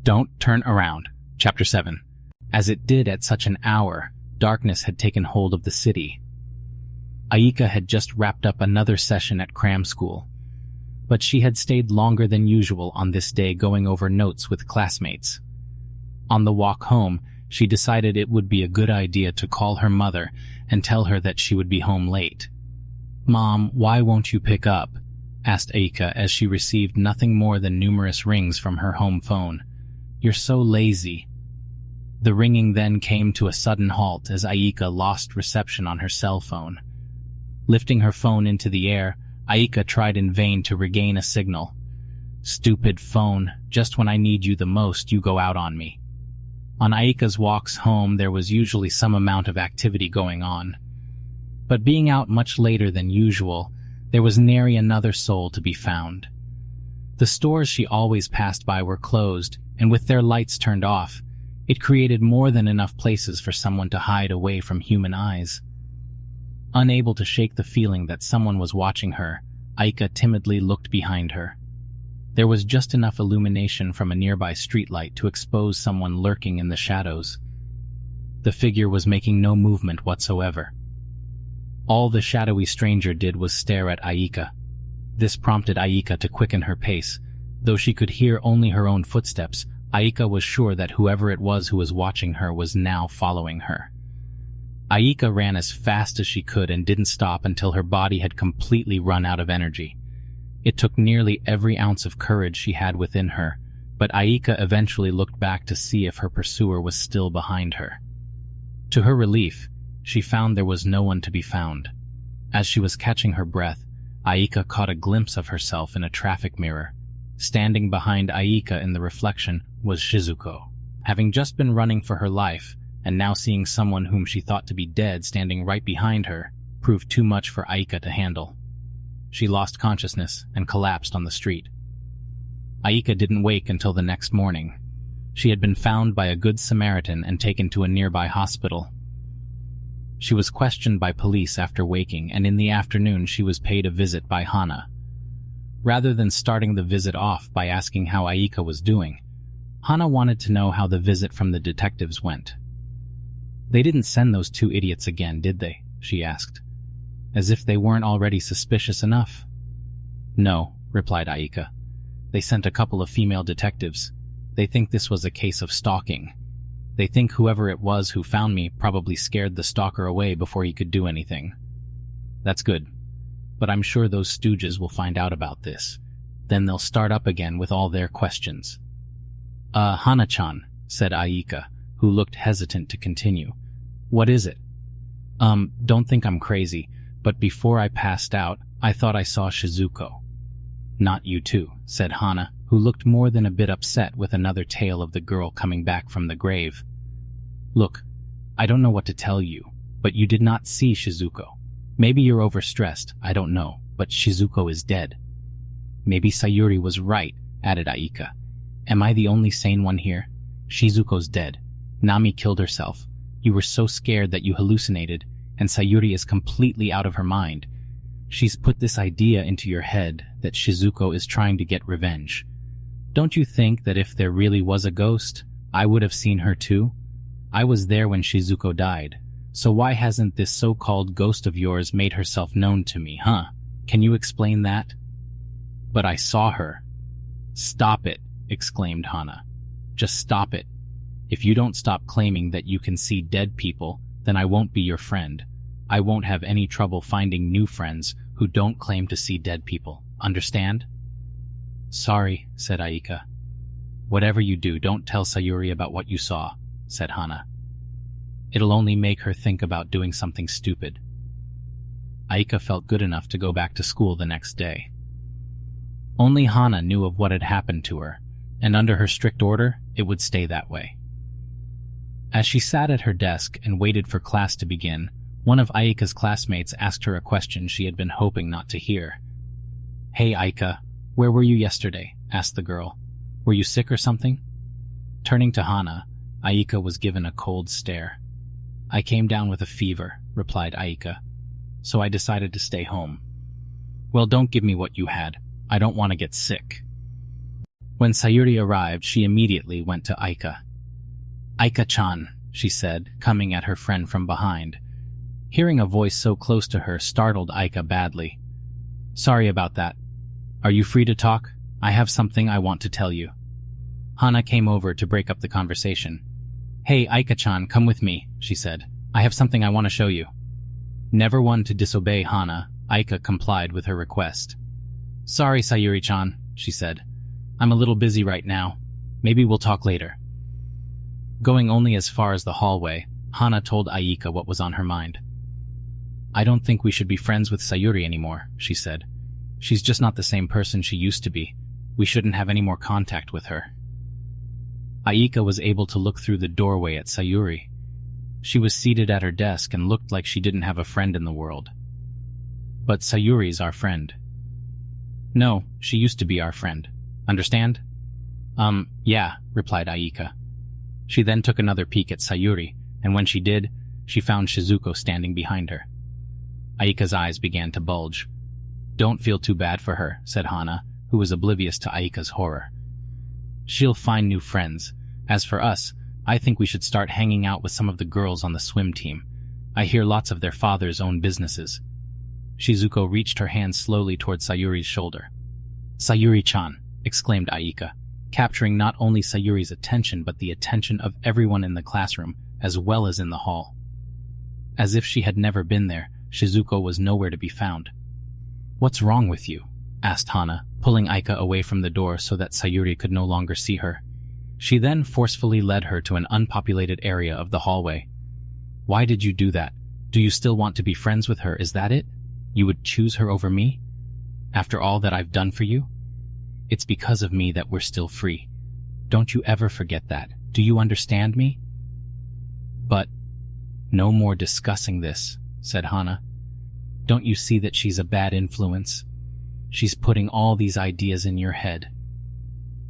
Don't turn around. Chapter 7. As it did at such an hour, darkness had taken hold of the city. Aika had just wrapped up another session at cram school, but she had stayed longer than usual on this day going over notes with classmates. On the walk home, she decided it would be a good idea to call her mother and tell her that she would be home late. "Mom, why won't you pick up?" asked Aika as she received nothing more than numerous rings from her home phone. "You're so lazy." The ringing then came to a sudden halt as Aika lost reception on her cell phone. Lifting her phone into the air, Aika tried in vain to regain a signal. "Stupid phone, just when I need you the most, you go out on me." On Aika's walks home, there was usually some amount of activity going on. But being out much later than usual, there was nary another soul to be found. The stores she always passed by were closed, and with their lights turned off, it created more than enough places for someone to hide away from human eyes. Unable to shake the feeling that someone was watching her, Aika timidly looked behind her. There was just enough illumination from a nearby streetlight to expose someone lurking in the shadows. The figure was making no movement whatsoever. All the shadowy stranger did was stare at Aika. This prompted Aika to quicken her pace. Though she could hear only her own footsteps, Aika was sure that whoever it was who was watching her was now following her. Aika ran as fast as she could and didn't stop until her body had completely run out of energy. It took nearly every ounce of courage she had within her, but Aika eventually looked back to see if her pursuer was still behind her. To her relief, she found there was no one to be found. As she was catching her breath, Aika caught a glimpse of herself in a traffic mirror. Standing behind Aika in the reflection was Shizuko. Having just been running for her life, and now seeing someone whom she thought to be dead standing right behind her, proved too much for Aika to handle. She lost consciousness and collapsed on the street. Aika didn't wake until the next morning. She had been found by a good Samaritan and taken to a nearby hospital. She was questioned by police after waking, and in the afternoon she was paid a visit by Hana. Rather than starting the visit off by asking how Aika was doing, Hana wanted to know how the visit from the detectives went. "They didn't send those two idiots again, did they?" she asked. "As if they weren't already suspicious enough." "No," replied Aika. "They sent a couple of female detectives. They think this was a case of stalking. They think whoever it was who found me probably scared the stalker away before he could do anything." "That's good. But I'm sure those stooges will find out about this. Then they'll start up again with all their questions." Hana-chan," said Aika, who looked hesitant to continue. "What is it?" Don't think I'm crazy, but before I passed out, I thought I saw Shizuko." "Not you too," said Hana, who looked more than a bit upset with another tale of the girl coming back from the grave. "Look, I don't know what to tell you, but you did not see Shizuko. Maybe you're overstressed, I don't know, but Shizuko is dead." "Maybe Sayuri was right," added Aika. "Am I the only sane one here? Shizuko's dead. Nami killed herself. You were so scared that you hallucinated, and Sayuri is completely out of her mind. She's put this idea into your head that Shizuko is trying to get revenge. Don't you think that if there really was a ghost, I would have seen her too? I was there when Shizuko died, so why hasn't this so-called ghost of yours made herself known to me, huh? Can you explain that?" "But I saw her." "Stop it," exclaimed Hana. "Just stop it. If you don't stop claiming that you can see dead people, then I won't be your friend. I won't have any trouble finding new friends who don't claim to see dead people. Understand?" "Sorry," said Aika. "Whatever you do, don't tell Sayuri about what you saw," said Hana. "It'll only make her think about doing something stupid." Aika felt good enough to go back to school the next day. Only Hana knew of what had happened to her, and under her strict order, it would stay that way. As she sat at her desk and waited for class to begin, one of Aika's classmates asked her a question she had been hoping not to hear. "Hey Aika, where were you yesterday?" asked the girl. "Were you sick or something?" Turning to Hana, Aika was given a cold stare. "I came down with a fever," replied Aika, "so I decided to stay home." "Well, don't give me what you had. I don't want to get sick." When Sayuri arrived, she immediately went to Aika. "Aika-chan," she said, coming at her friend from behind. Hearing a voice so close to her startled Aika badly. "Sorry about that. Are you free to talk? I have something I want to tell you." Hana came over to break up the conversation. "Hey, Aika-chan, come with me," she said. "I have something I want to show you." Never one to disobey Hana, Aika complied with her request. "Sorry, Sayuri-chan," she said. "I'm a little busy right now. Maybe we'll talk later." Going only as far as the hallway, Hana told Aika what was on her mind. "I don't think we should be friends with Sayuri anymore," she said. "She's just not the same person she used to be. We shouldn't have any more contact with her." Aika was able to look through the doorway at Sayuri. She was seated at her desk and looked like she didn't have a friend in the world. "But Sayuri's our friend." "No, she used to be our friend. Understand?" Yeah," replied Aika. She then took another peek at Sayuri, and when she did, she found Shizuko standing behind her. Aika's eyes began to bulge. "Don't feel too bad for her," said Hana, who was oblivious to Aika's horror. "She'll find new friends. As for us, I think we should start hanging out with some of the girls on the swim team. I hear lots of their fathers own businesses." Shizuko reached her hand slowly toward Sayuri's shoulder. "Sayuri-chan," exclaimed Aika, capturing not only Sayuri's attention but the attention of everyone in the classroom as well as in the hall. As if she had never been there, Shizuko was nowhere to be found. "What's wrong with you?" asked Hana, pulling Aika away from the door so that Sayuri could no longer see her. She then forcefully led her to an unpopulated area of the hallway. "Why did you do that? Do you still want to be friends with her, is that it? You would choose her over me? After all that I've done for you? It's because of me that we're still free. Don't you ever forget that. Do you understand me?" "But no more discussing this," said Hana. "Don't you see that she's a bad influence? She's putting all these ideas in your head.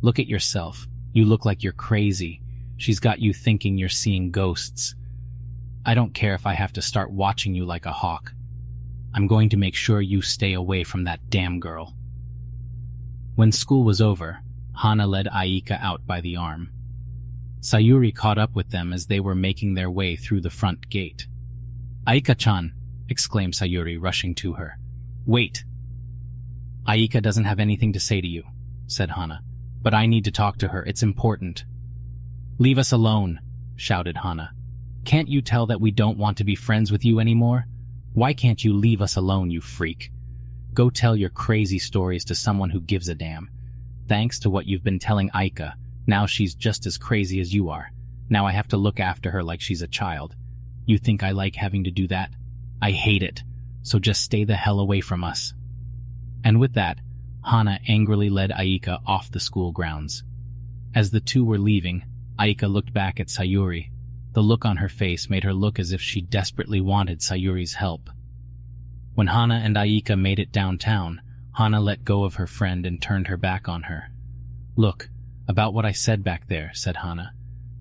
Look at yourself. You look like you're crazy. She's got you thinking you're seeing ghosts. I don't care if I have to start watching you like a hawk. I'm going to make sure you stay away from that damn girl." When school was over, Hana led Aika out by the arm. Sayuri caught up with them as they were making their way through the front gate. "Aika-chan," exclaimed Sayuri, rushing to her. "Wait." "Aika doesn't have anything to say to you," said Hana. "But I need to talk to her. It's important." "Leave us alone," shouted Hana. "Can't you tell that we don't want to be friends with you anymore? Why can't you leave us alone, you freak? Go tell your crazy stories to someone who gives a damn. Thanks to what you've been telling Aika, now she's just as crazy as you are. Now I have to look after her like she's a child. You think I like having to do that? I hate it. So just stay the hell away from us." And with that, Hana angrily led Aika off the school grounds. As the two were leaving, Aika looked back at Sayuri. The look on her face made her look as if she desperately wanted Sayuri's help. When Hana and Aika made it downtown, Hana let go of her friend and turned her back on her. "Look, about what I said back there," said Hana.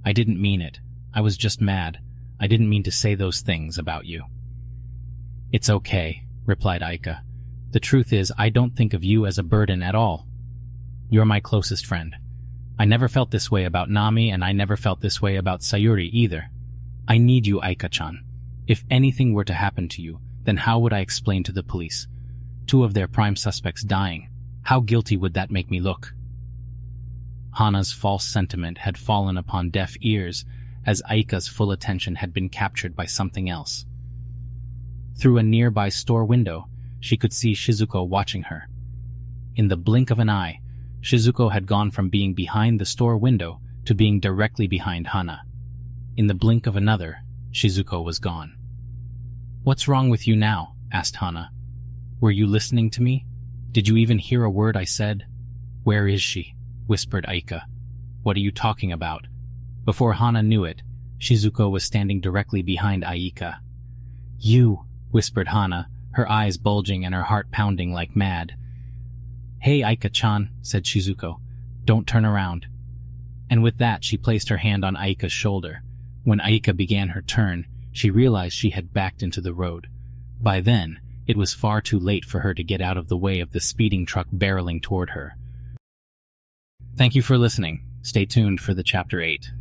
"I didn't mean it. I was just mad. I didn't mean to say those things about you." "It's okay," replied Aika. "The truth is, I don't think of you as a burden at all. You're my closest friend. I never felt this way about Nami, and I never felt this way about Sayuri either. I need you, Aika-chan. If anything were to happen to you, then how would I explain to the police? 2 of their prime suspects dying. How guilty would that make me look?" Hana's false sentiment had fallen upon deaf ears, as Aika's full attention had been captured by something else. Through a nearby store window, she could see Shizuko watching her. In the blink of an eye, Shizuko had gone from being behind the store window to being directly behind Hana. In the blink of another, Shizuko was gone. "What's wrong with you now?" asked Hana. "Were you listening to me? Did you even hear a word I said?" "Where is she?" whispered Aika. "What are you talking about?" Before Hana knew it, Shizuko was standing directly behind Aika. "You," whispered Hana, her eyes bulging and her heart pounding like mad. "Hey, Aika-chan," said Shizuko. "Don't turn around." And with that, she placed her hand on Aika's shoulder. When Aika began her turn, she realized she had backed into the road. By then, it was far too late for her to get out of the way of the speeding truck barreling toward her. Thank you for listening. Stay tuned for the Chapter 8.